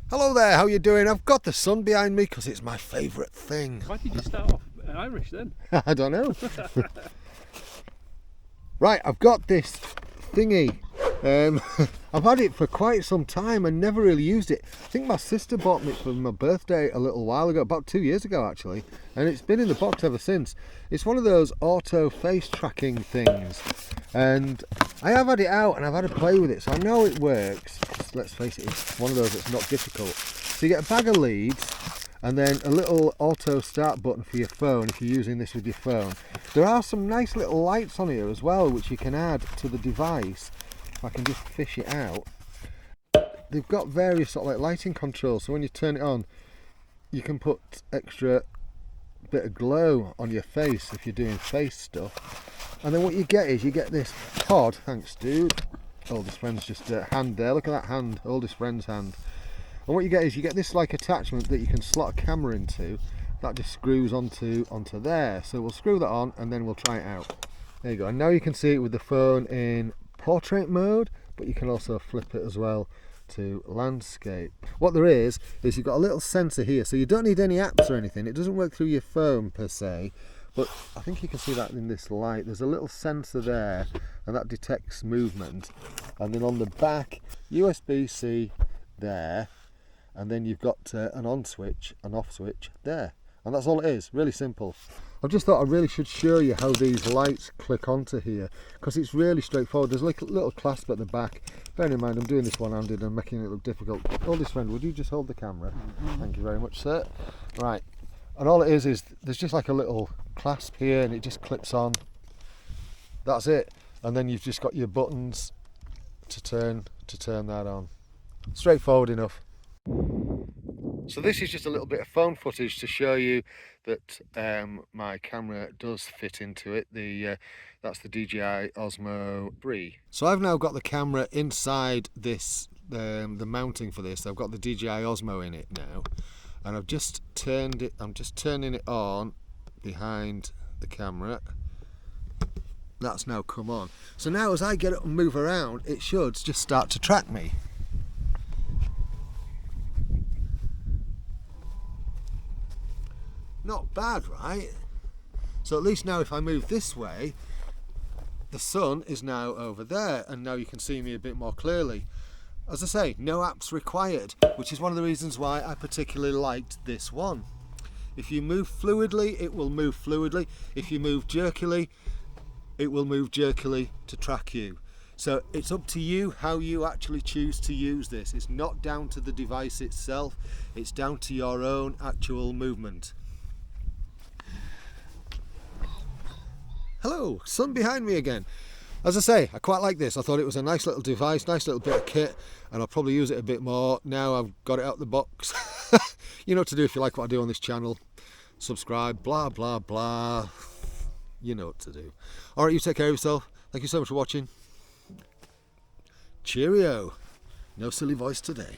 Hello there, how you doing? I've got the sun behind me because it's my favourite thing. Why did you start off Irish then? I don't know. Right, I've got this thingy. I've had it for quite some time and never really used it. I think my sister bought me for my birthday a little while ago, about 2 years ago actually, and it's been in the box ever since. It's one of those auto face tracking things, and I have had it out and I've had to play with it, so I know it works. Let's face it, it's one of those that's not difficult. So you get a bag of leads and then a little auto start button for your phone if you're using this with your phone. There are some nice little lights on here as well which you can add to the device. If I can just fish it out. They've got various sort of like lighting controls, so when you turn it on you can put extra bit of glow on your face if you're doing face stuff. And then what you get is you get this pod. Thanks dude. Oldest friend's just a hand there, look at that hand, oldest friend's hand. And what you get is you get this like attachment that you can slot a camera into. That just screws onto there. So we'll screw that on and then we'll try it out. There you go. And now you can see it with the phone in portrait mode, but you can also flip it as well to landscape. What there is you've got a little sensor here, so you don't need any apps or anything. It doesn't work through your phone per se, but I think you can see that in this light. There's a little sensor there and that detects movement. And then on the back, USB-C there, and then you've got an on switch, an off switch there, and that's all it is. Really simple. I just thought I really should show you how these lights click onto here, because it's really straightforward. There's like a little clasp at the back. Bearing in mind I'm doing this one-handed and making it look difficult. Oldest friend, would you just hold the camera? Thank you very much, sir. Right, and all it is there's just like a little clasp here and it just clips on. That's it. And then you've just got your buttons to turn that on. Straightforward enough. So this is just a little bit of phone footage to show you that my camera does fit into it. That's the DJI Osmo 3. So I've now got the camera inside this, the mounting for this. I've got the DJI Osmo in it now, and I've just turned it. I'm just turning it on behind the camera. That's now come on. So now as I get up and move around, it should just start to track me. Not bad, right? So at least now if I move this way, the sun is now over there and now you can see me a bit more clearly. As I say, no apps required, which is one of the reasons why I particularly liked this one. If you move fluidly, it will move fluidly. If you move jerkily, it will move jerkily to track you. So it's up to you how you actually choose to use this. It's not down to the device itself, it's down to your own actual movement. Hello, sun behind me again. As I say, I quite like this. I thought it was a nice little device, nice little bit of kit, and I'll probably use it a bit more now I've got it out the box. You know what to do if you like what I do on this channel. Subscribe, blah, blah, blah. You know what to do. Alright, you take care of yourself. Thank you so much for watching. Cheerio. No silly voice today.